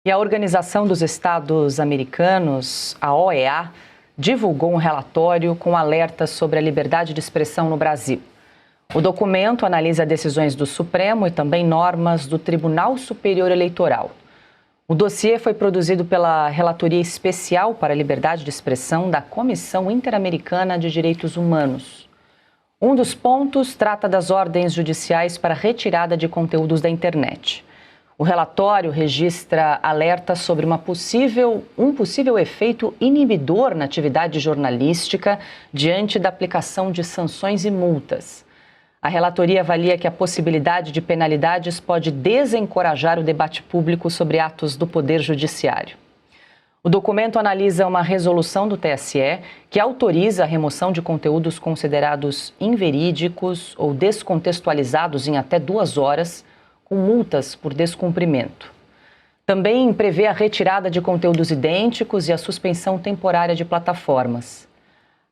E a Organização dos Estados Americanos, a OEA, divulgou um relatório com alertas sobre a liberdade de expressão no Brasil. O documento analisa decisões do Supremo e também normas do Tribunal Superior Eleitoral. O dossiê foi produzido pela Relatoria Especial para a Liberdade de Expressão da Comissão Interamericana de Direitos Humanos. Um dos pontos trata das ordens judiciais para retirada de conteúdos da internet. O relatório registra alertas sobre um possível efeito inibidor na atividade jornalística diante da aplicação de sanções e multas. A relatoria avalia que a possibilidade de penalidades pode desencorajar o debate público sobre atos do Poder Judiciário. O documento analisa uma resolução do TSE que autoriza a remoção de conteúdos considerados inverídicos ou descontextualizados em até 2 horas, com multas por descumprimento. Também prevê a retirada de conteúdos idênticos e a suspensão temporária de plataformas.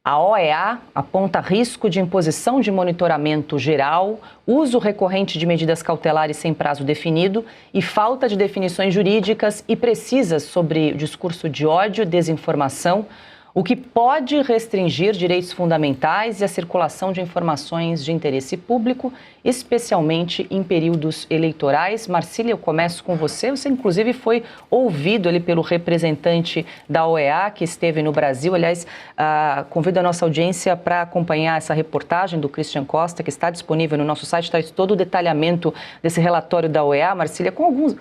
A OEA aponta risco de imposição de monitoramento geral, uso recorrente de medidas cautelares sem prazo definido e falta de definições jurídicas e precisas sobre o discurso de ódio e desinformação, o que pode restringir direitos fundamentais e a circulação de informações de interesse público, especialmente em períodos eleitorais. Marcília, eu começo com você. Você, inclusive, foi ouvido ali pelo representante da OEA, que esteve no Brasil. Aliás, convido a nossa audiência para acompanhar essa reportagem do Christian Costa, que está disponível no nosso site. Está todo o detalhamento desse relatório da OEA, Marcília, com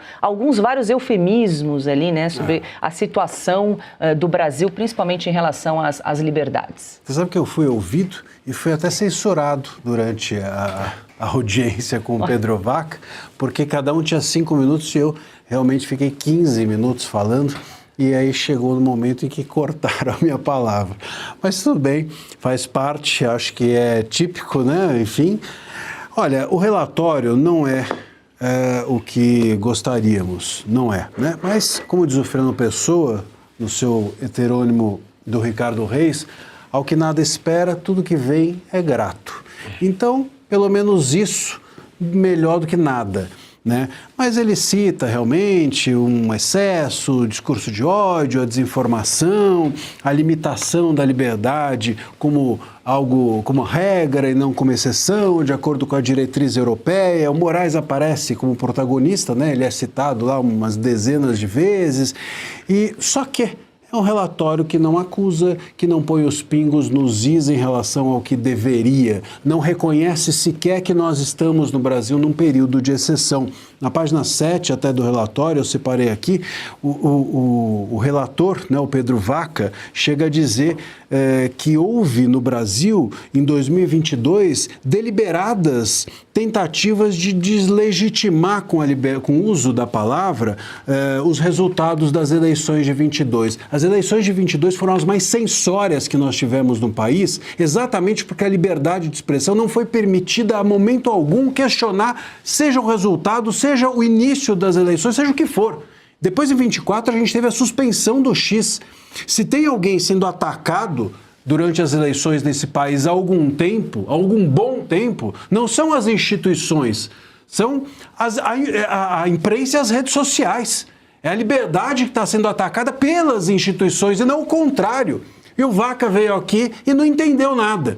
vários eufemismos ali, né, sobre a situação do Brasil, principalmente em relação às liberdades. Você sabe que eu fui ouvido e fui até censurado durante a audiência com o Pedro Vaca, porque cada um tinha 5 minutos e eu realmente fiquei 15 minutos falando, e aí chegou no momento em que cortaram a minha palavra. Mas tudo bem, faz parte, acho que é típico, né? Enfim, olha, o relatório não é o que gostaríamos, não é, né? Mas, como diz o Fernando Pessoa, no seu heterônimo do Ricardo Reis, ao que nada espera, tudo que vem é grato. Então, pelo menos isso, melhor do que nada, né? Mas ele cita realmente um excesso, discurso de ódio, a desinformação, a limitação da liberdade como algo, como regra e não como exceção, de acordo com a diretriz europeia. O Moraes aparece como protagonista, né? Ele é citado lá umas dezenas de vezes, e só que é um relatório que não acusa, que não põe os pingos nos is em relação ao que deveria, não reconhece sequer que nós estamos no Brasil num período de exceção. Na página 7 até do relatório, eu separei aqui, o relator, né, o Pedro Vaca, chega a dizer que houve no Brasil, em 2022, deliberadas tentativas de deslegitimar com o uso da palavra os resultados das eleições de 22. As eleições de 22 foram as mais censórias que nós tivemos no país, exatamente porque a liberdade de expressão não foi permitida a momento algum questionar, seja o resultado, seja o início das eleições, seja o que for. Depois, em 24, a gente teve a suspensão do X. Se tem alguém sendo atacado durante as eleições nesse país há algum tempo, algum bom tempo, não são as instituições, são a imprensa e as redes sociais. É a liberdade que está sendo atacada pelas instituições e não o contrário. E o Vaca veio aqui e não entendeu nada.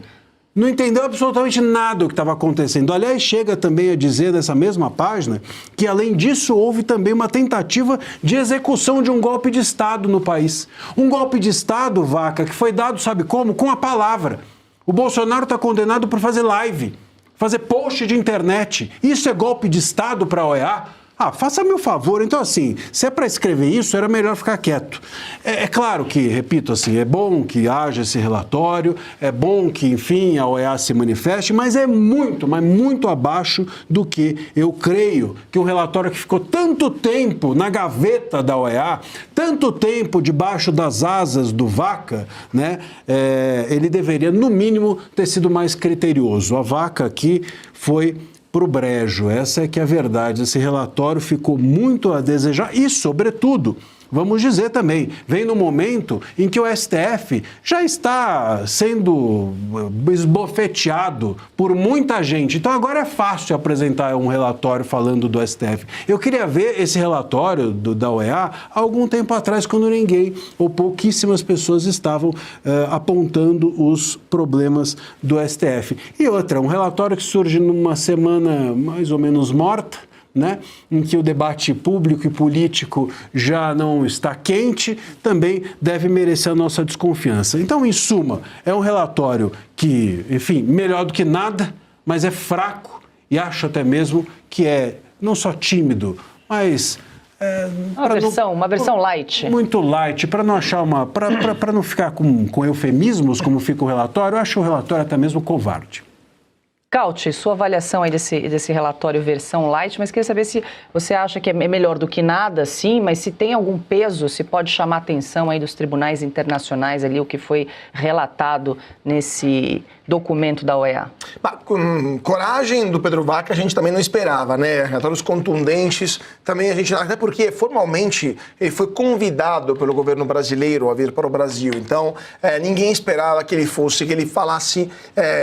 Não entendeu absolutamente nada do que estava acontecendo. Aliás, chega também a dizer nessa mesma página que, além disso, houve também uma tentativa de execução de um golpe de Estado no país. Um golpe de Estado, Vaca, que foi dado, sabe como? Com a palavra. O Bolsonaro está condenado por fazer live, fazer post de internet. Isso é golpe de Estado para a OEA? Faça-me o favor. Então, assim, se é para escrever isso, era melhor ficar quieto. É claro que, repito, assim, é bom que haja esse relatório, é bom que, enfim, a OEA se manifeste, mas é muito, mas muito abaixo do que eu creio que um relatório que ficou tanto tempo na gaveta da OEA, tanto tempo debaixo das asas do Vaca, né, ele deveria, no mínimo, ter sido mais criterioso. A Vaca aqui foi para o brejo. Essa é que é a verdade. Esse relatório ficou muito a desejar e, sobretudo, vamos dizer também, vem no momento em que o STF já está sendo esbofeteado por muita gente. Então agora é fácil apresentar um relatório falando do STF. Eu queria ver esse relatório da OEA há algum tempo atrás, quando ninguém ou pouquíssimas pessoas estavam apontando os problemas do STF. E outra, um relatório que surge numa semana mais ou menos morta, né, em que o debate público e político já não está quente, também deve merecer a nossa desconfiança. Então, em suma, é um relatório que, enfim, melhor do que nada, mas é fraco e acho até mesmo que é não só tímido, mas uma versão light. Muito light, para não achar para não ficar com eufemismos, como fica o relatório, eu acho o relatório até mesmo covarde. Cauty, sua avaliação aí desse relatório versão light, mas queria saber se você acha que é melhor do que nada, sim, mas se tem algum peso, se pode chamar a atenção aí dos tribunais internacionais ali, o que foi relatado nesse documento da OEA. Com coragem do Pedro Vaca a gente também não esperava, né? Relatórios contundentes, também a gente, até porque formalmente ele foi convidado pelo governo brasileiro a vir para o Brasil, então ninguém esperava que ele falasse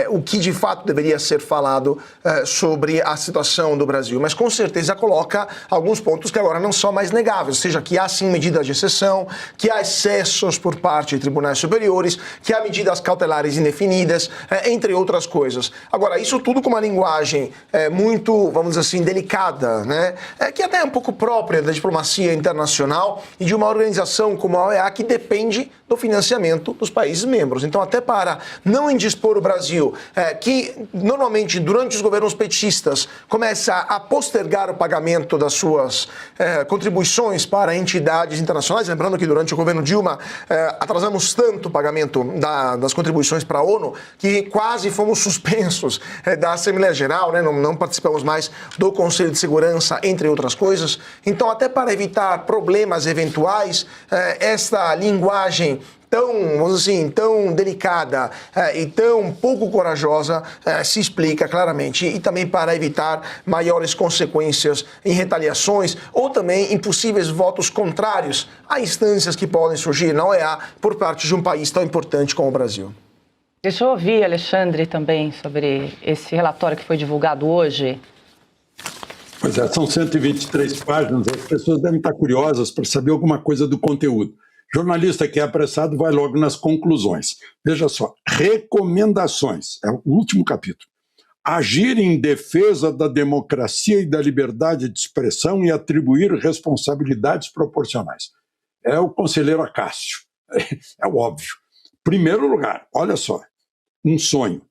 o que de fato deveria ser falado sobre a situação do Brasil, mas com certeza coloca alguns pontos que agora não são mais negáveis, ou seja, que há sim medidas de exceção, que há excessos por parte de tribunais superiores, que há medidas cautelares indefinidas, entre outras coisas. Agora, isso tudo com uma linguagem muito, vamos dizer assim, delicada, né? Que até é um pouco própria da diplomacia internacional e de uma organização como a OEA que depende do financiamento dos países membros. Então, até para não indispor o Brasil, que normalmente durante os governos petistas começa a postergar o pagamento das suas contribuições para entidades internacionais, lembrando que durante o governo Dilma atrasamos tanto o pagamento das contribuições para a ONU que quase fomos suspensos da Assembleia Geral, né? Não participamos mais do Conselho de Segurança, entre outras coisas. Então, até para evitar problemas eventuais, esta linguagem tão, vamos dizer assim, tão delicada e tão pouco corajosa se explica claramente, e também para evitar maiores consequências em retaliações ou também em possíveis votos contrários a instâncias que podem surgir na OEA por parte de um país tão importante como o Brasil. Deixa eu ouvir, Alexandre, também sobre esse relatório que foi divulgado hoje. Pois é, são 123 páginas, as pessoas devem estar curiosas para saber alguma coisa do conteúdo. Jornalista que é apressado vai logo nas conclusões. Veja só, recomendações, é o último capítulo. Agir em defesa da democracia e da liberdade de expressão e atribuir responsabilidades proporcionais. É o conselheiro Acácio, é o óbvio. Primeiro lugar, olha só, um sonho.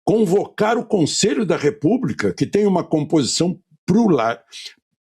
Convocar o Conselho da República, que tem uma composição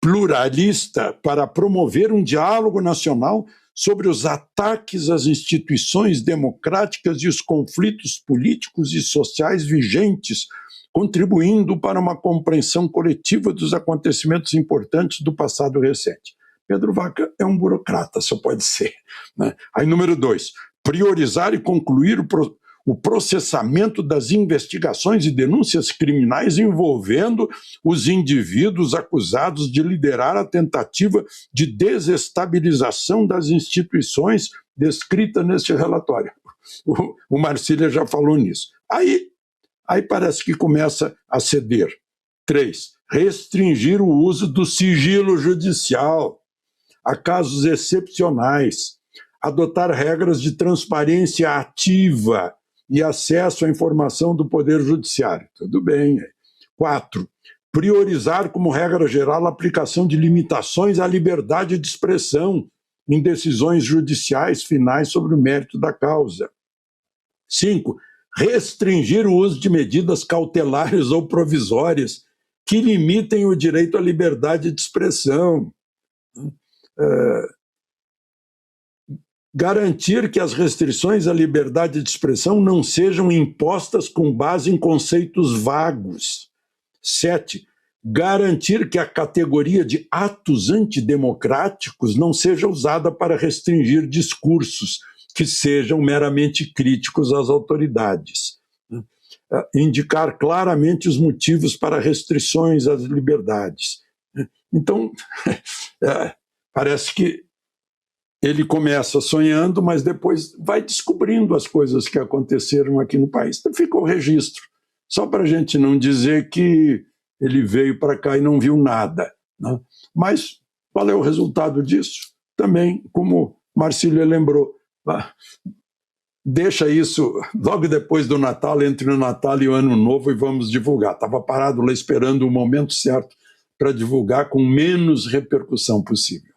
pluralista, para promover um diálogo nacional sobre os ataques às instituições democráticas e os conflitos políticos e sociais vigentes, contribuindo para uma compreensão coletiva dos acontecimentos importantes do passado recente. Pedro Vaca é um burocrata, só pode ser, né? Aí, número 2, priorizar e concluir o processamento das investigações e denúncias criminais envolvendo os indivíduos acusados de liderar a tentativa de desestabilização das instituições descrita neste relatório. O Marcília já falou nisso. Aí parece que começa a ceder. 3, restringir o uso do sigilo judicial a casos excepcionais, adotar regras de transparência ativa e acesso à informação do Poder Judiciário. Tudo bem. 4, priorizar como regra geral a aplicação de limitações à liberdade de expressão em decisões judiciais finais sobre o mérito da causa. 5, restringir o uso de medidas cautelares ou provisórias que limitem o direito à liberdade de expressão. Garantir que as restrições à liberdade de expressão não sejam impostas com base em conceitos vagos. 7, garantir que a categoria de atos antidemocráticos não seja usada para restringir discursos que sejam meramente críticos às autoridades. Indicar claramente os motivos para restrições às liberdades. Então, parece que ele começa sonhando, mas depois vai descobrindo as coisas que aconteceram aqui no país. Então fica o registro, só para a gente não dizer que ele veio para cá e não viu nada, né? Mas qual é o resultado disso? Também, como Marcília lembrou, deixa isso logo depois do Natal, entre o Natal e o Ano Novo, e vamos divulgar. Estava parado lá esperando o momento certo para divulgar com menos repercussão possível.